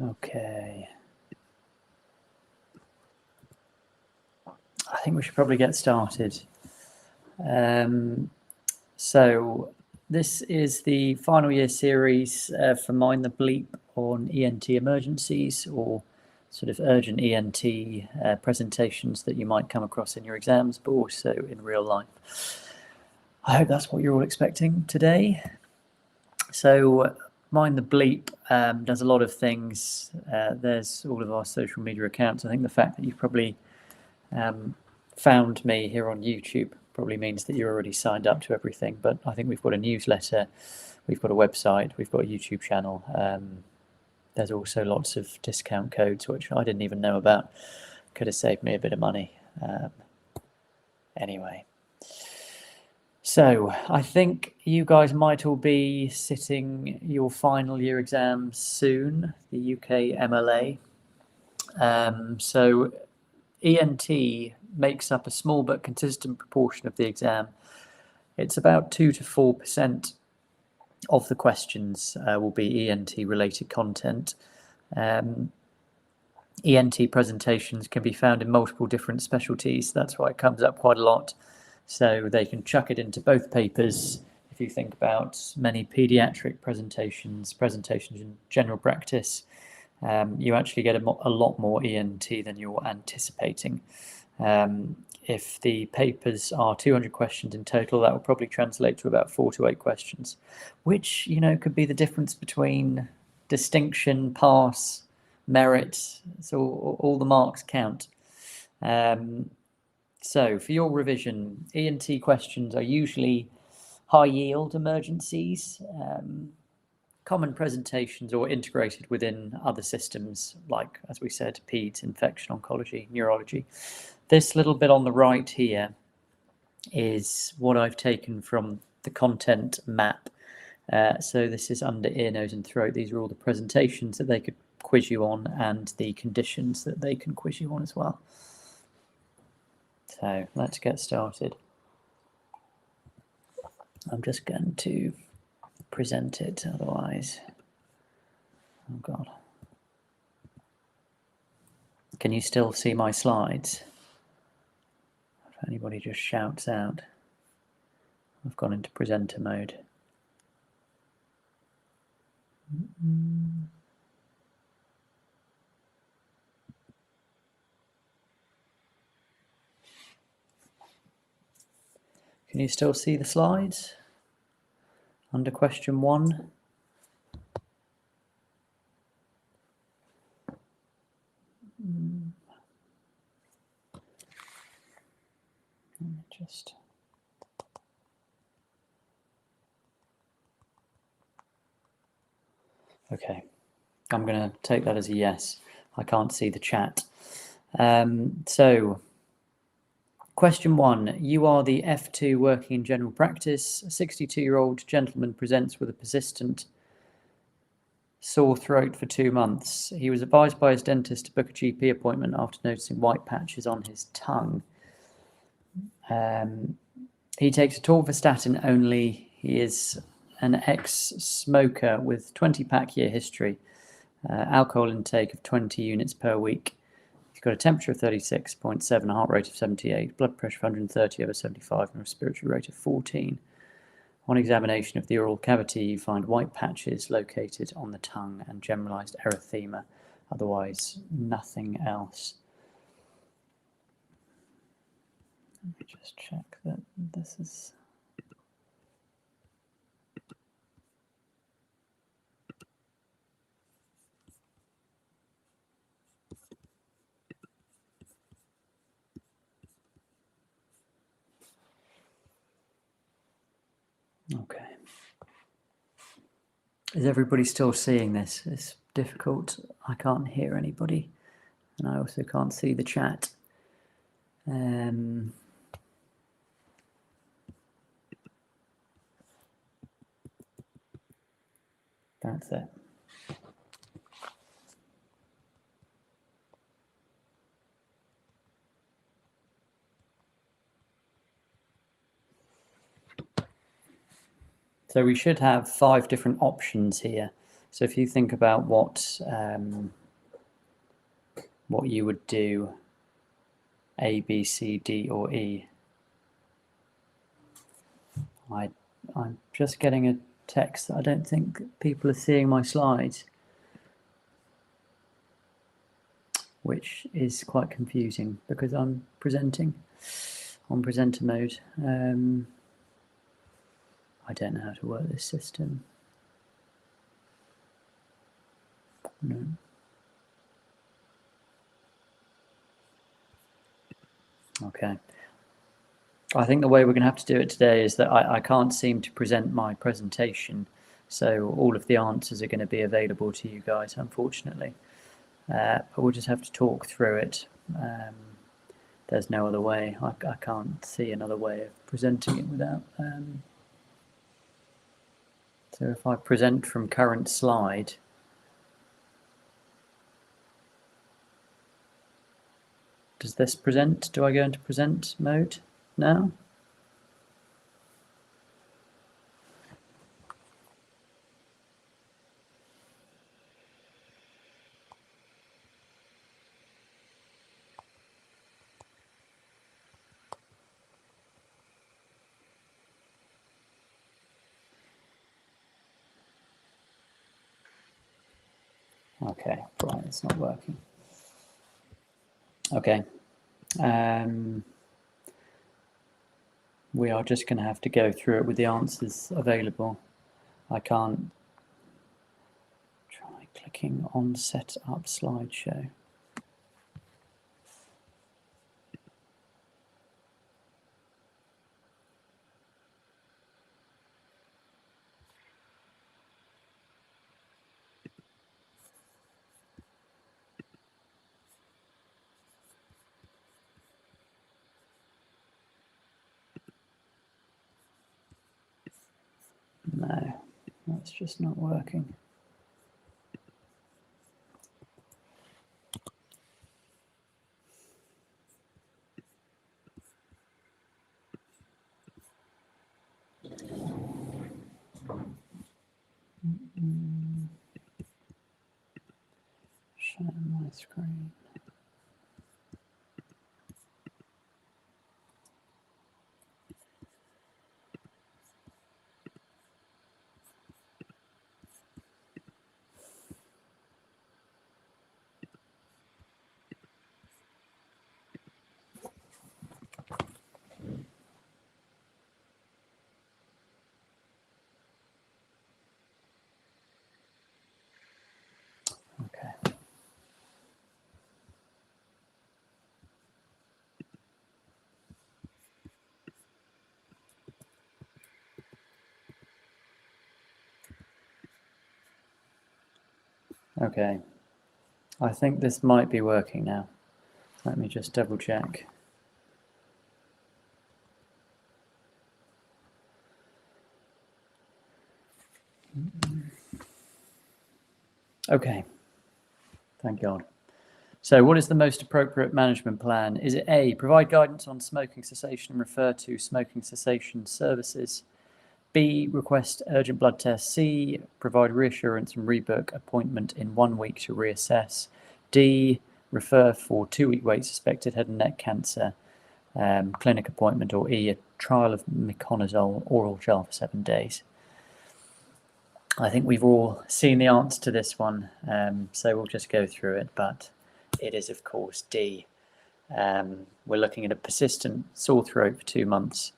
Okay. I think we should probably get started. So this is the final year series for Mind the Bleep on ENT emergencies, or sort of urgent ENT presentations that you might come across in your exams, but also in real life. I hope that's what you're all expecting today. So Mind the Bleep does a lot of things. There's all of our social media accounts. I think the fact that you've probably found me here on YouTube probably means that you're already signed up to everything, but I think we've got a newsletter, we've got a website, we've got a YouTube channel. There's also lots of discount codes, which I didn't even know about. Could have saved me a bit of money. Anyway. So I think you guys might all be sitting your final year exams soon, the UKMLA. So ENT makes up a small but consistent proportion of the exam. It's about 2 to 4% of the questions will be ENT related content. ENT presentations can be found in multiple different specialties. That's why it comes up quite a lot. So they can chuck it into both papers. If you think about many pediatric presentations in general practice, you actually get a lot more ENT than you're anticipating. If the papers are 200 questions in total, that will probably translate to about 4 to 8 questions, which, you know, could be the difference between distinction, pass, merit. So all the marks count. So for your revision, ENT questions are usually high yield emergencies, common presentations, or integrated within other systems, like, as we said, peds, infection oncology, neurology. This little bit on the right here is what I've taken from the content map. So this is under ear, nose and throat. These are all the presentations that they could quiz you on and the conditions that they can quiz you on as well. So let's get started. I'm just going to present it, otherwise, oh God. Can you still see my slides? If anybody just shouts out, I've gone into presenter mode. Can you still see the slides? Under question 1. Let me just... Okay, I'm going to take that as a yes. I can't see the chat. So, question 1. You are the F2 working in general practice. A 62-year-old gentleman presents with a persistent sore throat for 2 months. He was advised by his dentist to book a GP appointment after noticing white patches on his tongue. He takes a torvastatin only. He is an ex-smoker with 20-pack year history, alcohol intake of 20 units per week. He's got a temperature of 36.7, a heart rate of 78, blood pressure of 130 over 75, and a respiratory rate of 14. On examination of the oral cavity, you find white patches located on the tongue and generalized erythema, otherwise nothing else. Let me just check that this is... Okay. Is everybody still seeing this? It's difficult. I can't hear anybody, and I also can't see the chat. That's it. So we should have 5 different options here So if you think about what you would do, A, B, C, D, or E. I'm just getting a text. I don't think people are seeing my slides, which is quite confusing because I'm presenting on presenter mode. I don't know how to work this system. No. Okay. I think the way we're going to have to do it today is that I can't seem to present my presentation, so all of the answers are going to be available to you guys, unfortunately. But we'll just have to talk through it. There's no other way. I can't see another way of presenting it without... So if I present from current slide, does this present? Do I go into present mode now? Okay, right, it's not working. Okay. We are just going to have to go through it with the answers available. I can't try clicking on set up slideshow. No, that's just not working. Share my screen. Okay. Okay. I think this might be working now. Let me just double check. Okay. Thank God. So what is the most appropriate management plan? Is it A, provide guidance on smoking cessation and refer to smoking cessation services? B, request urgent blood tests. C, provide reassurance and rebook appointment in 1 week to reassess. D, refer for 2-week wait suspected head and neck cancer, clinic appointment. Or E, a trial of miconazole oral gel for 7 days. I think we've all seen the answer to this one, so we'll just go through it, but it is, of course, D. We're looking at a persistent sore throat for 2 months,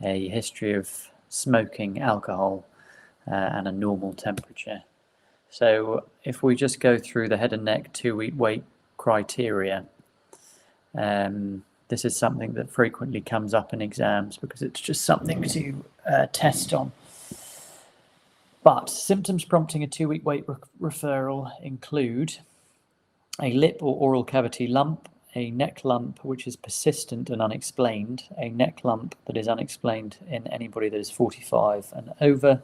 a history of smoking, alcohol, and a normal temperature. So if we just go through the head and neck 2-week wait criteria, this is something that frequently comes up in exams because it's just something to test on. But symptoms prompting a 2-week wait referral include a lip or oral cavity lump, a neck lump which is persistent and unexplained, a neck lump that is unexplained in anybody that is 45 and over,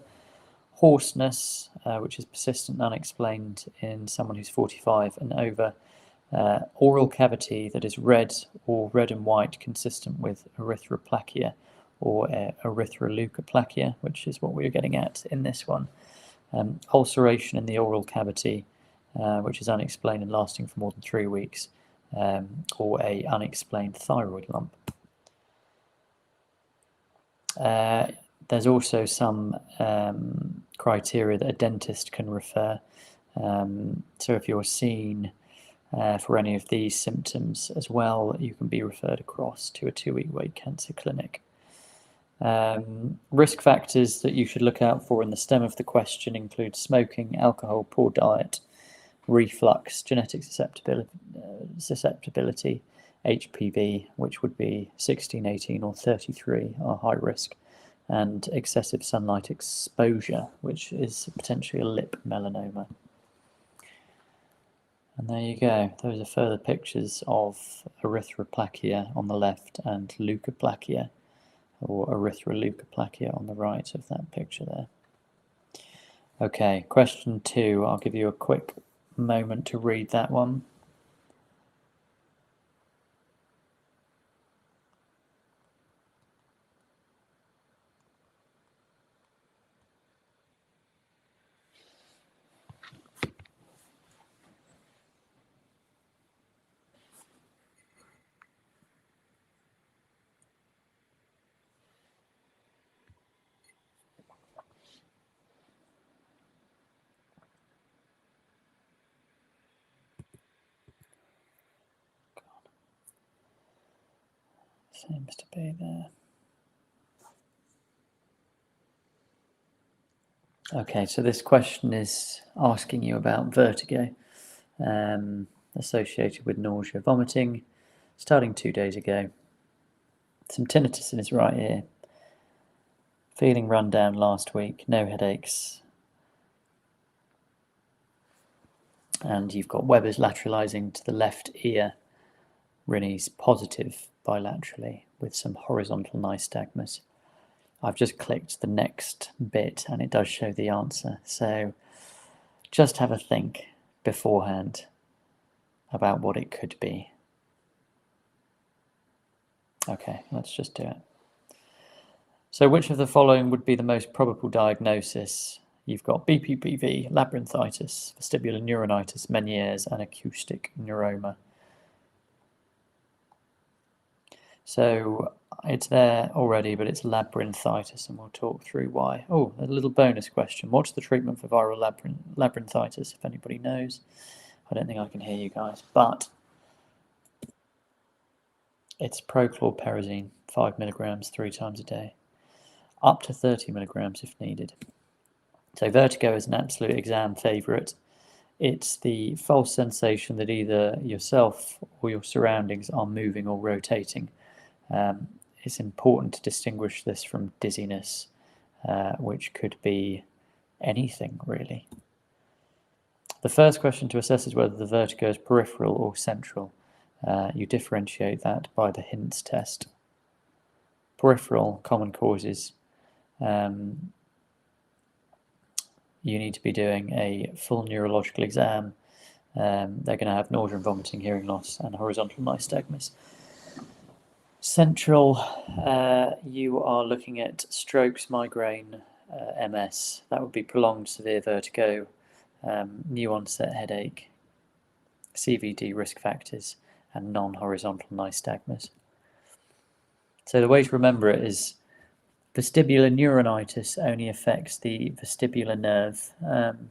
hoarseness, which is persistent and unexplained in someone who's 45 and over, oral cavity that is red or red and white consistent with erythroplakia or erythroleukoplakia, which is what we are getting at in this one. ulceration in the oral cavity, which is unexplained and lasting for more than 3 weeks, or a unexplained thyroid lump. There's also some criteria that a dentist can refer. So if you're seen for any of these symptoms as well, you can be referred across to a 2-week weight cancer clinic. Risk factors that you should look out for in the stem of the question include smoking, alcohol, poor diet, reflux, genetic susceptibility, HPV, which would be 16, 18 or 33 are high risk, and excessive sunlight exposure, which is potentially a lip melanoma. And there you go. Those are further pictures of erythroplakia on the left and leukoplakia, or erythroleukoplakia on the right of that picture there. Okay, question 2. I'll give you a quick moment to read that one. Seems to be there. Okay, so this question is asking you about vertigo associated with nausea, vomiting, starting 2 days ago. Some tinnitus in his right ear. Feeling run down last week, no headaches. And you've got Weber's lateralizing to the left ear. Rinne's positive bilaterally with some horizontal nystagmus. I've just clicked the next bit and it does show the answer. So just have a think beforehand about what it could be. Okay, let's just do it. So which of the following would be the most probable diagnosis? You've got BPPV, labyrinthitis, vestibular neuronitis, Meniere's, and acoustic neuroma. So it's there already, but it's labyrinthitis, and we'll talk through why. Oh, a little bonus question. What's the treatment for viral labyrinthitis, if anybody knows? I don't think I can hear you guys, but it's prochlorperazine, 5 milligrams 3 times a day, up to 30 milligrams if needed. So vertigo is an absolute exam favourite. It's the false sensation that either yourself or your surroundings are moving or rotating. It's important to distinguish this from dizziness, which could be anything really. The first question to assess is whether the vertigo is peripheral or central. You differentiate that by the HINTS test. Peripheral, common causes. You need to be doing a full neurological exam. They're going to have nausea and vomiting, hearing loss, and horizontal nystagmus. Central, you are looking at strokes, migraine, MS. That would be prolonged severe vertigo, new onset headache, CVD risk factors, and non-horizontal nystagmus. So the way to remember it is vestibular neuronitis only affects the vestibular nerve,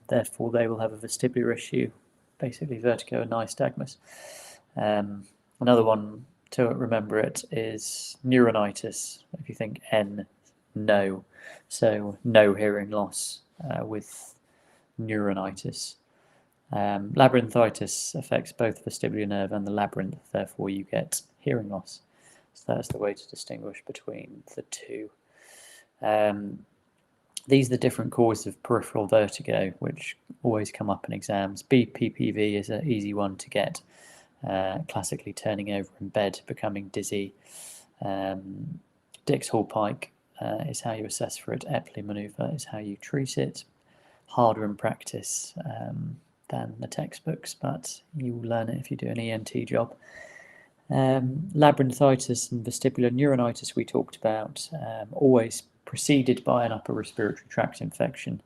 therefore they will have a vestibular issue, basically vertigo and nystagmus. Another one to remember it is neuronitis. If you think N, no, so no hearing loss with neuronitis. Labyrinthitis affects both the vestibular nerve and the labyrinth, therefore you get hearing loss. So that's the way to distinguish between the two. These are the different causes of peripheral vertigo, which always come up in exams. BPPV is an easy one to get. Classically turning over in bed, becoming dizzy. Dix-Hallpike is how you assess for it. Epley manoeuvre is how you treat it. Harder in practice than the textbooks, but you will learn it if you do an ENT job. Labyrinthitis and vestibular neuronitis we talked about, always preceded by an upper respiratory tract infection.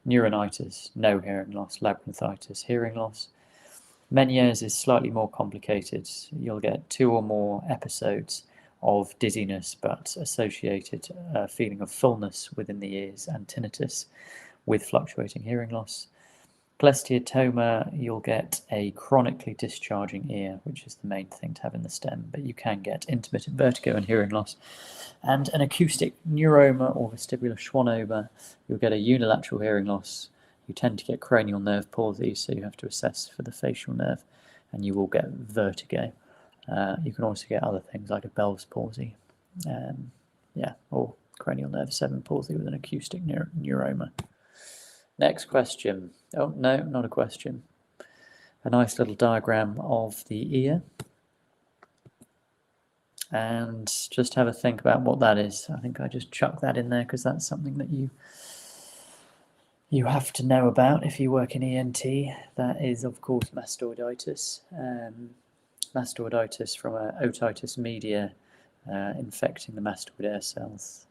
Neuronitis, no hearing loss. Labyrinthitis, hearing loss. Meniere's is slightly more complicated. You'll get 2 or more episodes of dizziness, but associated feeling of fullness within the ears and tinnitus with fluctuating hearing loss. Cholesteatoma, you'll get a chronically discharging ear, which is the main thing to have in the stem, but you can get intermittent vertigo and hearing loss. And an acoustic neuroma or vestibular schwannoma, you'll get a unilateral hearing loss. You tend to get cranial nerve palsy, so you have to assess for the facial nerve, and you will get vertigo. You can also get other things like a Bell's palsy, or cranial nerve 7 palsy with an acoustic neuroma. Next question. Oh, no, not a question. A nice little diagram of the ear. And just have a think about what that is. I think I just chucked that in there because that's something that you have to know about if you work in ENT. That is, of course, mastoiditis. Mastoiditis from a otitis media infecting the mastoid air cells.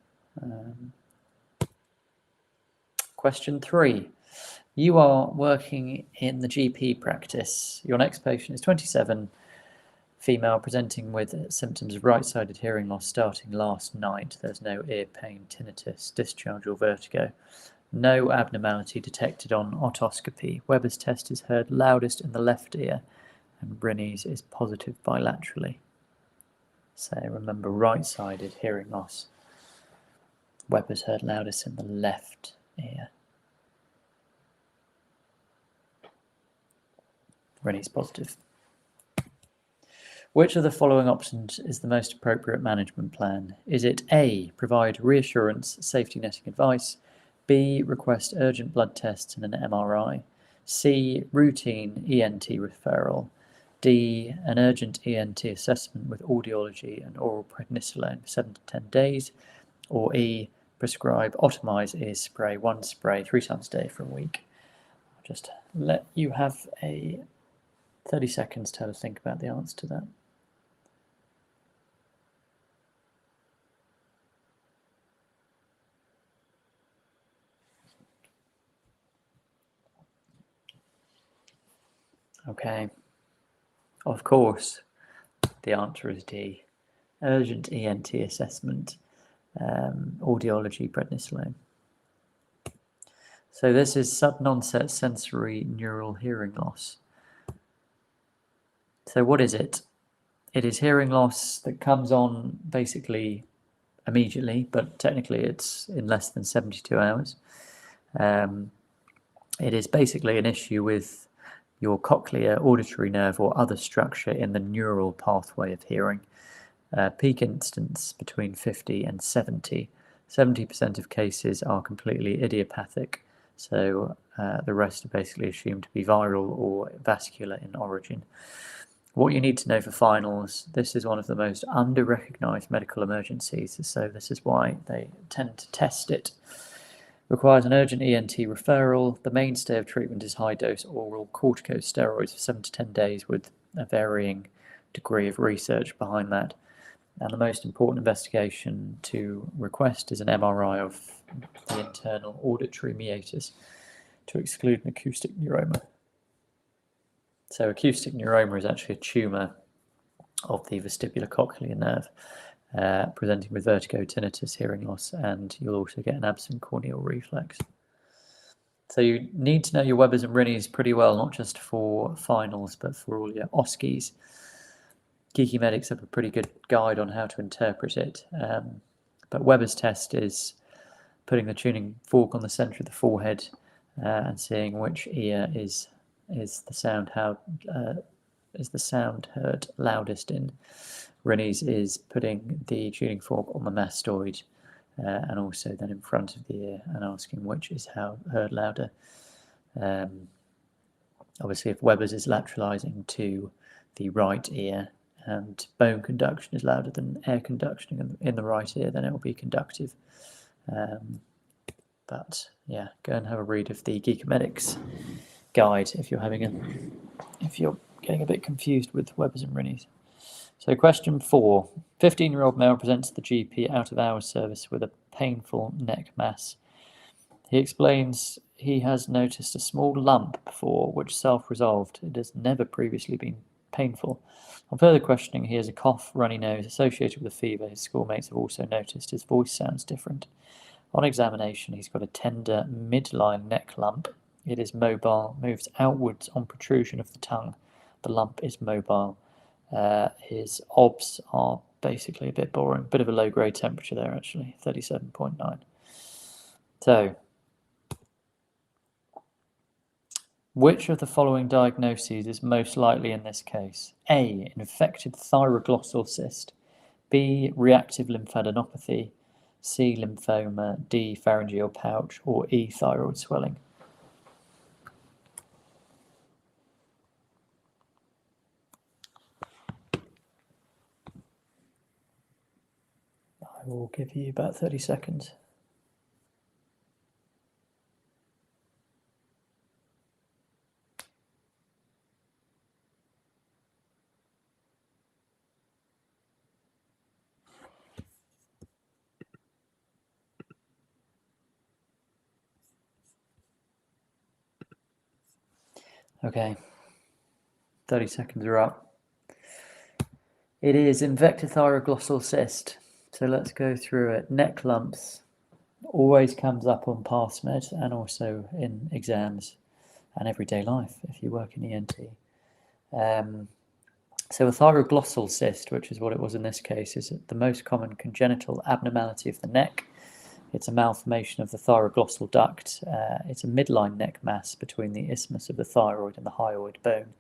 Question 3. You are working in the GP practice. Your next patient is 27, female, presenting with symptoms of right-sided hearing loss starting last night. There's no ear pain, tinnitus, discharge or vertigo. No abnormality detected on otoscopy. Weber's test is heard loudest in the left ear, and Briney's is positive bilaterally. So remember, right-sided hearing loss. Weber's heard loudest in the left ear. Briney's positive. Which of the following options is the most appropriate management plan? Is it A, provide reassurance, safety netting advice, B, request urgent blood tests and an MRI, C, routine ENT referral, D, an urgent ENT assessment with audiology and oral prednisolone for 7 to 10 days, or E, prescribe Optimize ear spray, 1 spray 3 times a day for a week? I'll just let you have a 30 seconds to have a think about the answer to that. Okay, of course, the answer is D. Urgent ENT assessment, audiology, prednisolone. So this is sudden onset sensory neural hearing loss. So what is it? It is hearing loss that comes on basically immediately, but technically it's in less than 72 hours. It is basically an issue with your cochlear auditory nerve or other structure in the neural pathway of hearing. Peak incidence between 50 and 70. 70% of cases are completely idiopathic, so the rest are basically assumed to be viral or vascular in origin. What you need to know for finals, this is one of the most under-recognised medical emergencies, so this is why they tend to test it. Requires an urgent ENT referral. The mainstay of treatment is high-dose oral corticosteroids for 7 to 10 days with a varying degree of research behind that. And the most important investigation to request is an MRI of the internal auditory meatus to exclude an acoustic neuroma. So acoustic neuroma is actually a tumour of the vestibulocochlear nerve, presenting with vertigo, tinnitus, hearing loss, and you'll also get an absent corneal reflex. So you need to know your Webers and Briney's pretty well, not just for finals, but for all your OSCEs. Geeky Medics have a pretty good guide on how to interpret it, but Weber's test is putting the tuning fork on the centre of the forehead and seeing which ear is the sound heard loudest in. Briney's is putting the tuning fork on the mastoid and also then in front of the ear and asking which is heard louder. Obviously, if Weber's is lateralizing to the right ear and bone conduction is louder than air conduction in the right ear, then it will be conductive. But yeah, go and have a read of the Geeky Medics guide if you're getting a bit confused with Webers and Briney's. So question 4, 15-year-old male presents to the GP out of hours service with a painful neck mass. He explains he has noticed a small lump before which self-resolved. It has never previously been painful. On further questioning, he has a cough, runny nose associated with a fever. His schoolmates have also noticed his voice sounds different. On examination, he's got a tender midline neck lump. It is mobile, moves outwards on protrusion of the tongue. The lump is mobile. His obs are basically a bit boring. Bit of a low-grade temperature there, actually, 37.9. So, which of the following diagnoses is most likely in this case? A. Infected thyroglossal cyst. B. Reactive lymphadenopathy. C. Lymphoma. D. Pharyngeal pouch. Or E. Thyroid swelling. I will give you about 30 seconds. Okay, 30 seconds are up. It is infected thyroglossal cyst. So let's go through it. Neck lumps always comes up on PassMed and also in exams and everyday life if you work in ENT. So a thyroglossal cyst, which is what it was in this case, is the most common congenital abnormality of the neck. It's a malformation of the thyroglossal duct. It's a midline neck mass between the isthmus of the thyroid and the hyoid bone.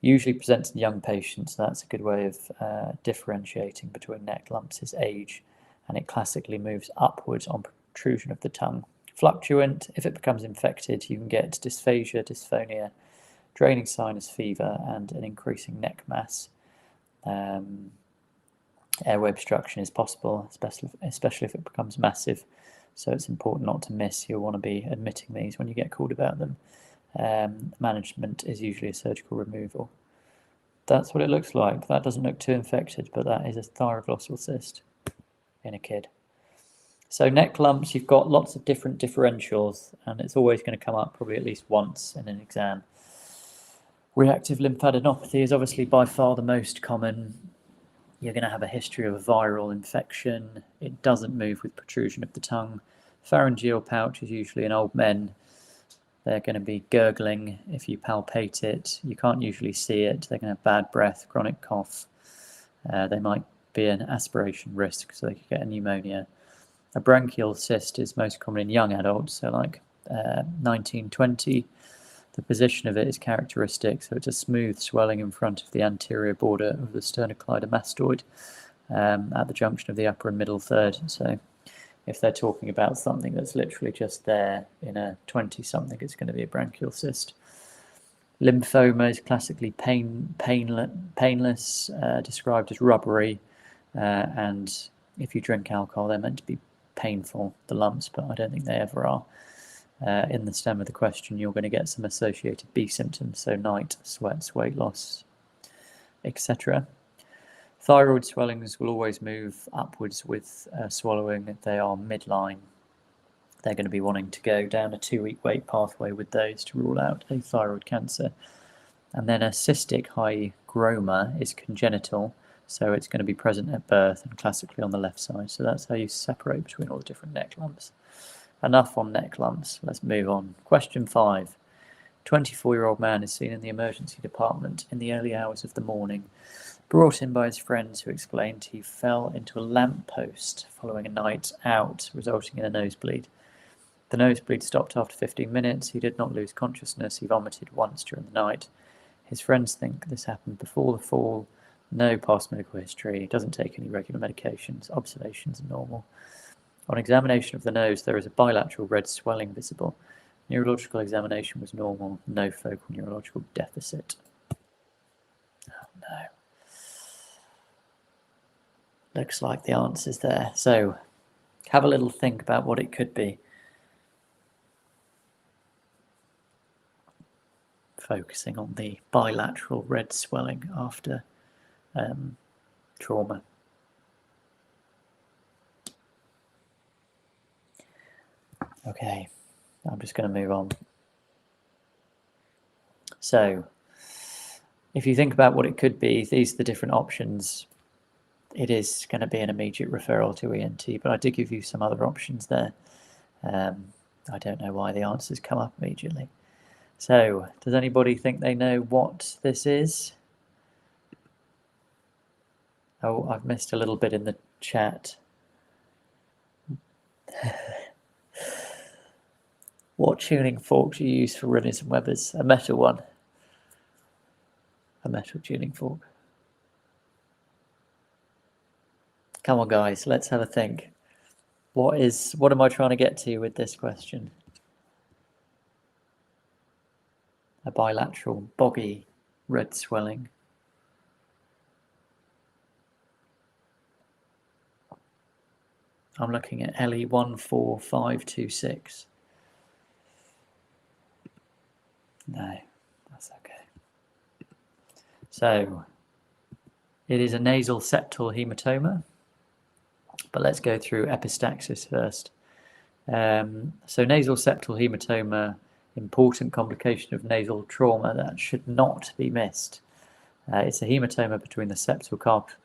Usually presents in young patients, so that's a good way of differentiating between neck lumps is age, and it classically moves upwards on protrusion of the tongue. Fluctuant, if it becomes infected, you can get dysphagia, dysphonia, draining sinus fever, and an increasing neck mass. Airway obstruction is possible, especially if it becomes massive, so it's important not to miss. You'll want to be admitting these when you get called about them. Management is usually a surgical removal. That's what it looks like. That doesn't look too infected, but that is a thyroglossal cyst in a kid. So neck lumps, you've got lots of different differentials, and it's always going to come up probably at least once in an exam. Reactive lymphadenopathy is obviously by far the most common. You're going to have a history of a viral infection. It doesn't move with protrusion of the tongue. Pharyngeal pouch is usually in old men. They're going to be gurgling if you palpate it. You can't usually see it. They're going to have bad breath, chronic cough. They might be an aspiration risk, so they could get a pneumonia. A branchial cyst is most common in young adults, so like 19, 20. The position of it is characteristic, so it's a smooth swelling in front of the anterior border of the sternocleidomastoid at the junction of the upper and middle third. So if they're talking about something that's literally just there in a 20-something, it's going to be a branchial cyst. Lymphoma is classically painless, described as rubbery, and if you drink alcohol, they're meant to be painful, the lumps, but I don't think they ever are. In the stem of the question, you're going to get some associated B symptoms, so night sweats, weight loss, etc. Thyroid swellings will always move upwards with swallowing. They are midline. They're going to be wanting to go down a 2-week wait pathway with those to rule out a thyroid cancer. And then a cystic hygroma is congenital, so it's going to be present at birth and classically on the left side. So that's how you separate between all the different neck lumps. Enough on neck lumps. Let's move on. Question 5. 24-year-old man is seen in the emergency department in the early hours of the morning, brought in by his friends who explained he fell into a lamp post following a night out, resulting in a nosebleed. The nosebleed stopped after 15 minutes. He did not lose consciousness. He vomited once during the night. His friends think this happened before the fall. No past medical history. He doesn't take any regular medications. Observations are normal. On examination of the nose, there is a bilateral red swelling visible. Neurological examination was normal. No focal neurological deficit. Oh no. Looks like the answer's there. So have a little think about what it could be. Focusing on the bilateral red swelling after trauma. Okay, I'm just going to move on. So if you think about what it could be, these are the different options. It is going to be an immediate referral to ENT, but I did give you some other options there. I don't know why the answers come up immediately. So does anybody think they know what this is? Oh, I've missed a little bit in the chat. What tuning fork do you use for Rinners and Webbers? A metal one. A metal tuning fork. Come on, guys, let's have a think. What am I trying to get to with this question? A bilateral, boggy, red swelling. I'm looking at LE14526. No, that's okay. So it is a nasal septal hematoma, but let's go through epistaxis first. So nasal septal hematoma, important complication of nasal trauma that should not be missed. It's a hematoma between the septal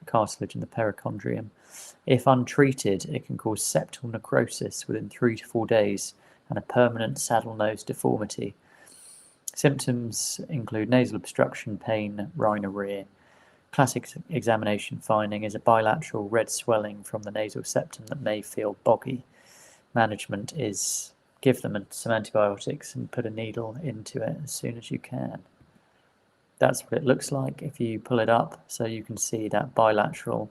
cartilage and the perichondrium. If untreated, it can cause septal necrosis within 3 to 4 days and a permanent saddle nose deformity. Symptoms include nasal obstruction, pain, rhinorrhea. Classic examination finding is a bilateral red swelling from the nasal septum that may feel boggy. Management is give them some antibiotics and put a needle into it as soon as you can. That's what it looks like if you pull it up, so you can see that bilateral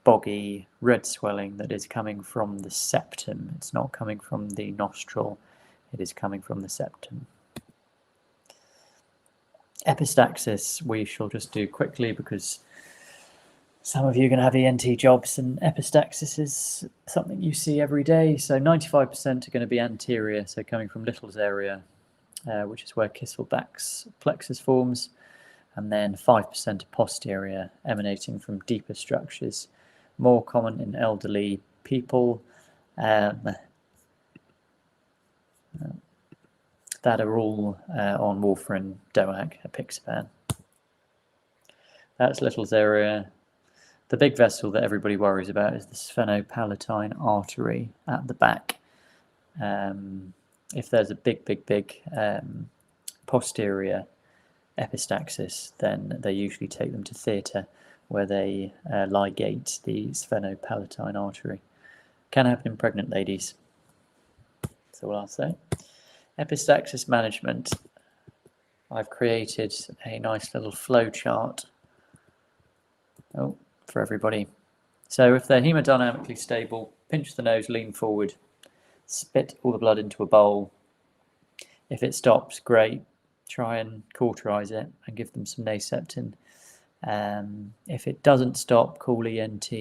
boggy red swelling that is coming from the septum. It's not coming from the nostril, it is coming from the septum. Epistaxis we shall just do quickly because some of you are going to have ENT jobs and epistaxis is something you see every day. So 95% are going to be anterior, so coming from Little's area, which is where Kisselbach's plexus forms, and then 5% are posterior, emanating from deeper structures, more common in elderly people that are all on warfarin, DOAC, apixaban. That's Little's area. The big vessel that everybody worries about is the sphenopalatine artery at the back. If there's a big posterior epistaxis, then they usually take them to theatre where they ligate the sphenopalatine artery. Can happen in pregnant ladies. That's all I'll say. Epistaxis management. I've created a nice little flow chart for everybody. So if they're hemodynamically stable, pinch the nose, lean forward, spit all the blood into a bowl. If it stops, great. Try and cauterize it and give them some Naseptin. If it doesn't stop, call ENT.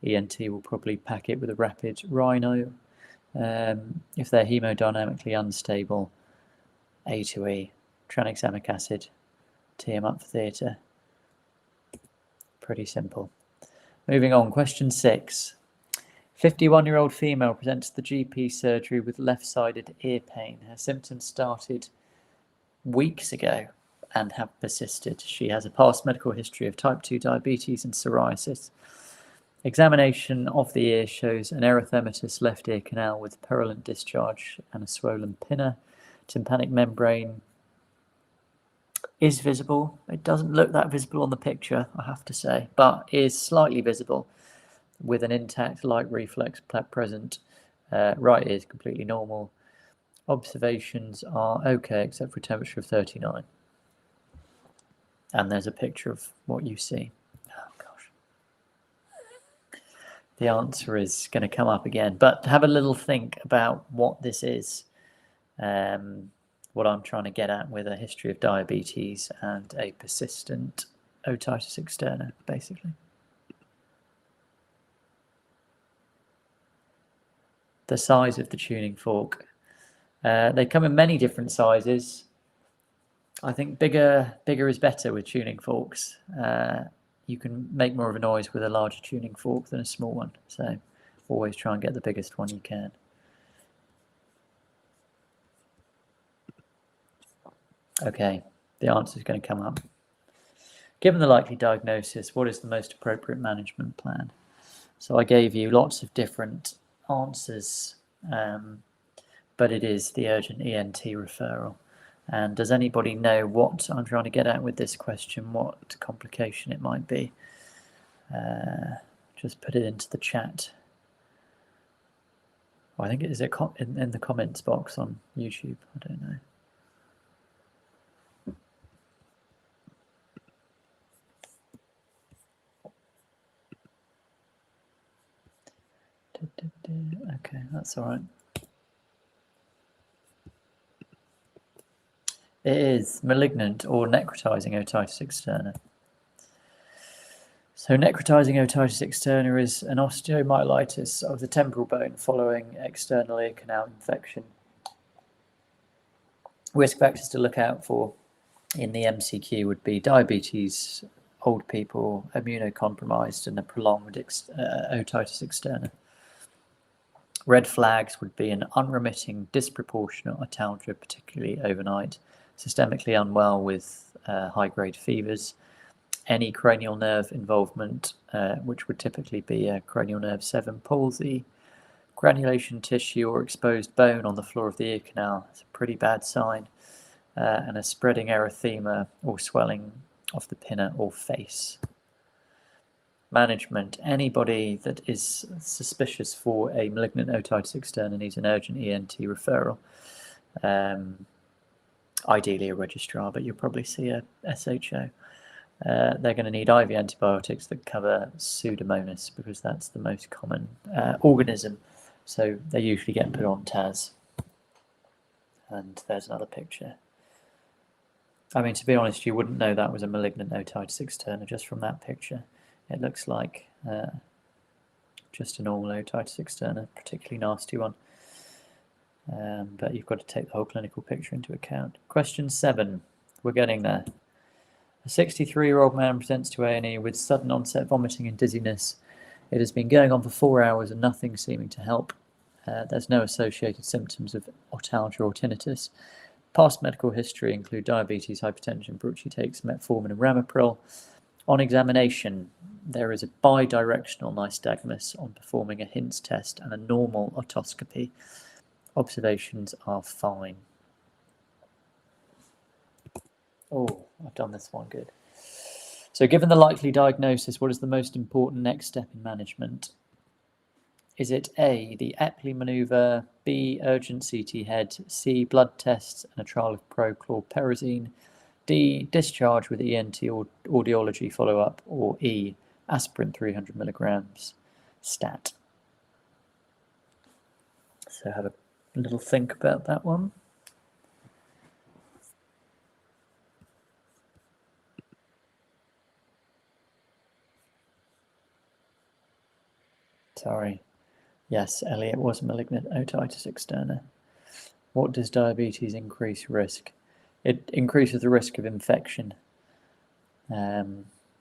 ENT will probably pack it with a rapid rhino. If they're hemodynamically unstable, A2E, tranexamic acid, tee them up for theatre. Pretty simple. Moving on, question 6. 51-year-old female presents to the GP surgery with left-sided ear pain. Her symptoms started weeks ago and have persisted. She has a past medical history of type 2 diabetes and psoriasis. Examination of the ear shows an erythematous left ear canal with purulent discharge and a swollen pinna. Tympanic membrane is visible. It doesn't look that visible on the picture, I have to say, but is slightly visible with an intact light reflex present. Right ear is completely normal. Observations are okay except for a temperature of 39. And there's a picture of what you see. Oh gosh. The answer is going to come up again, but have a little think about what this is. What I'm trying to get at with a history of diabetes and a persistent otitis externa, basically. The size of the tuning fork. They come in many different sizes. I think bigger is better with tuning forks. You can make more of a noise with a larger tuning fork than a small one. So always try and get the biggest one you can. Okay, the answer is going to come up. Given the likely diagnosis, what is the most appropriate management plan? So I gave you lots of different answers, but it is the urgent ENT referral. And does anybody know what I'm trying to get at with this question, what complication it might be? Just put it into the chat. I think it is in the comments box on YouTube. I don't know. Okay, that's all right. It is malignant or necrotizing otitis externa. So necrotizing otitis externa is an osteomyelitis of the temporal bone following external ear canal infection. Risk factors to look out for in the MCQ would be diabetes, old people, immunocompromised, and a prolonged otitis externa. Red flags would be an unremitting, disproportionate otalgia, particularly overnight, systemically unwell with high-grade fevers, any cranial nerve involvement, which would typically be a cranial nerve 7 palsy, granulation tissue or exposed bone on the floor of the ear canal. It's a pretty bad sign, and a spreading erythema or swelling of the pinna or face. Management: anybody that is suspicious for a malignant otitis externa needs an urgent ENT referral. Ideally a registrar, but you'll probably see a SHO. They're going to need IV antibiotics that cover Pseudomonas because that's the most common organism. So they usually get put on TAS. And there's another picture. I mean, to be honest, you wouldn't know that was a malignant otitis externa just from that picture. It looks like just a normal otitis externa, particularly nasty one. But you've got to take the whole clinical picture into account. Question 7. We're getting there. A 63-year-old man presents to A&E with sudden onset vomiting and dizziness. It has been going on for 4 hours and nothing seeming to help. There's no associated symptoms of otalgia or tinnitus. Past medical history include diabetes, hypertension, Brucci takes metformin and ramipril. On examination, there is a bidirectional nystagmus on performing a Hintz test and a normal otoscopy. Observations are fine. Oh, I've done this one good. So given the likely diagnosis, what is the most important next step in management? Is it A, the Epley manoeuvre, B, urgent CT head, C, blood tests and a trial of prochlorperazine, D, discharge with ENT or audiology follow-up, or E, aspirin 300 milligrams, stat? So have a little think about that one. Sorry. Yes, Elliot was malignant otitis externa. What does diabetes increase risk? It increases the risk of infection.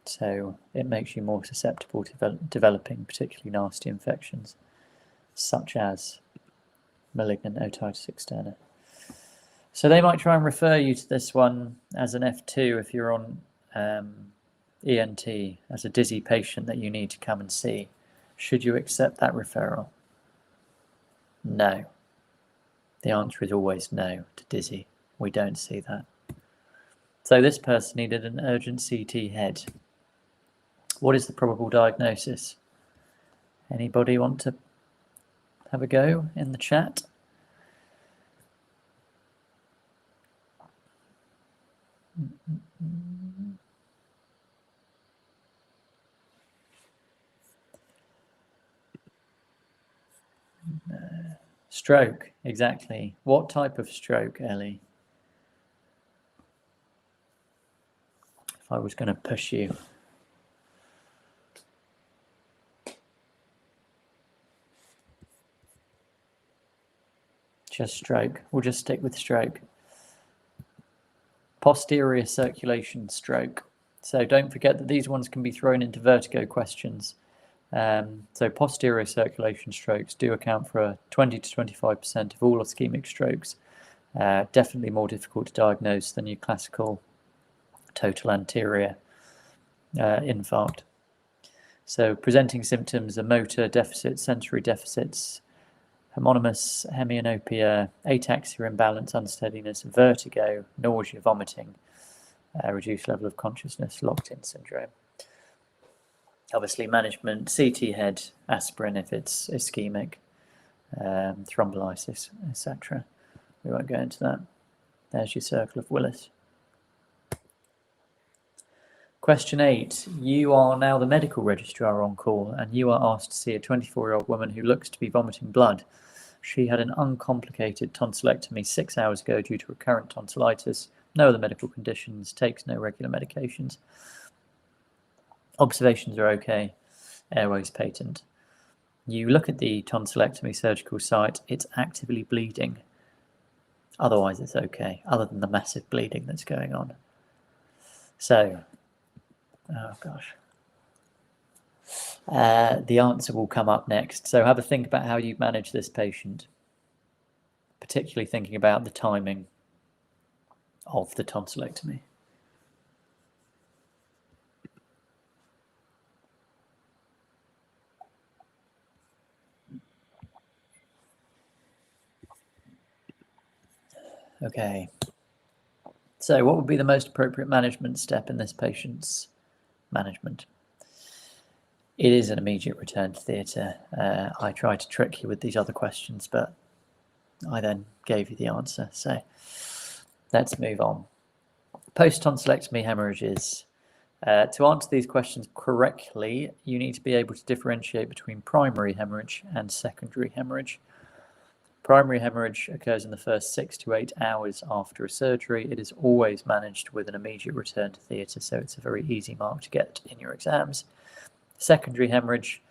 So it makes you more susceptible to developing particularly nasty infections, such as malignant otitis externa. So they might try and refer you to this one as an F2 if you're on ENT, as a dizzy patient that you need to come and see. Should you accept that referral? No. The answer is always no to dizzy. We don't see that. So this person needed an urgent CT head. What is the probable diagnosis? Anybody want to have a go in the chat? Stroke, exactly. What type of stroke, Ellie? If I was going to push you. Just stroke. We'll just stick with stroke. Posterior circulation stroke. So don't forget that these ones can be thrown into vertigo questions. So posterior circulation strokes do account for 20 to 25% of all ischemic strokes. Definitely more difficult to diagnose than your classical total anterior infarct. So presenting symptoms are motor deficits, sensory deficits, homonymous hemianopia, ataxia, imbalance, unsteadiness, vertigo, nausea, vomiting, reduced level of consciousness, locked-in syndrome. Obviously management, CT head, aspirin if it's ischemic, thrombolysis, etc. We won't go into that. There's your circle of Willis. Question 8. You are now the medical registrar on call, and you are asked to see a 24-year-old woman who looks to be vomiting blood. She had an uncomplicated tonsillectomy 6 hours ago due to recurrent tonsillitis, no other medical conditions, takes no regular medications. Observations are okay, airways patent. You look at the tonsillectomy surgical site, it's actively bleeding. Otherwise it's okay, other than the massive bleeding that's going on. So, oh gosh. The answer will come up next. So have a think about how you manage this patient, particularly thinking about the timing of the tonsillectomy. Okay. So what would be the most appropriate management step in this patient's management? It is an immediate return to theatre. I tried to trick you with these other questions, but I then gave you the answer. So let's move on. Post-tonsillectomy hemorrhages. To answer these questions correctly, you need to be able to differentiate between primary hemorrhage and secondary hemorrhage. Primary hemorrhage occurs in the first 6 to 8 hours after a surgery. It is always managed with an immediate return to theatre, so it's a very easy mark to get in your exams. Secondary hemorrhage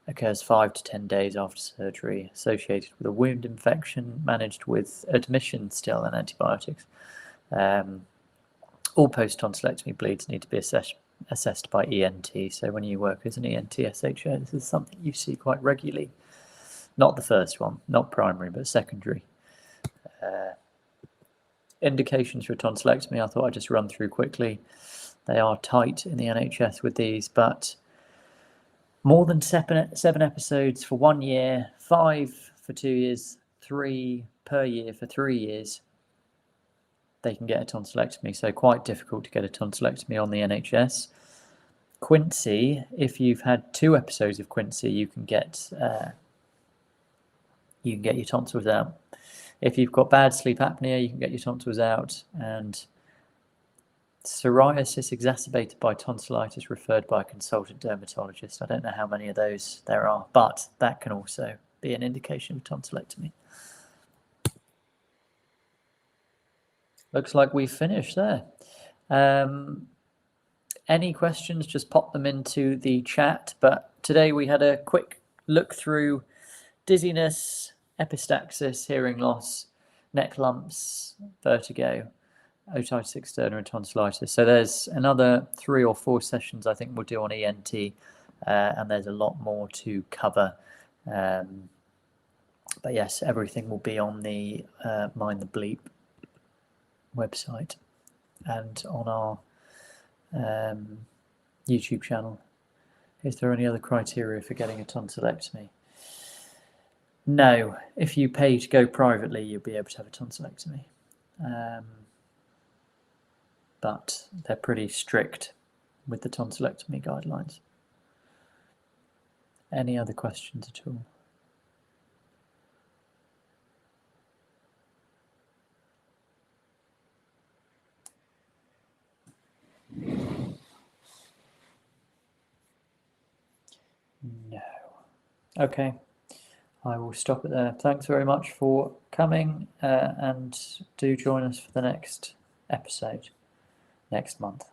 occurs 5 to 10 days after surgery, associated with a wound infection, managed with admission still and antibiotics. All post-tonsillectomy bleeds need to be assessed by ENT, so when you work as an ENT SHO, this is something you see quite regularly. Not the first one, not primary, but secondary. Indications for tonsillectomy, I thought I'd just run through quickly. They are tight in the NHS with these, but more than seven episodes for 1 year, 5 for 2 years, 3 per year for 3 years, they can get a tonsillectomy. So quite difficult to get a tonsillectomy on the NHS. Quinsy, if you've had 2 episodes of quinsy, you can get your tonsils out. If you've got bad sleep apnea, you can get your tonsils out. And psoriasis exacerbated by tonsillitis referred by a consultant dermatologist. I don't know how many of those there are, but that can also be an indication of tonsillectomy. Looks like we've finished there. Any questions, just pop them into the chat. But today we had a quick look through dizziness, epistaxis, hearing loss, neck lumps, vertigo, otitis externa and tonsillitis. So there's another 3 or 4 sessions I think we'll do on ENT, and there's a lot more to cover. But yes, everything will be on the Mind the Bleep website and on our YouTube channel. Is there any other criteria for getting a tonsillectomy? No, if you pay to go privately, you'll be able to have a tonsillectomy. But they're pretty strict with the tonsillectomy guidelines. Any other questions at all? No. Okay. I will stop it there. Thanks very much for coming, and do join us for the next episode next month.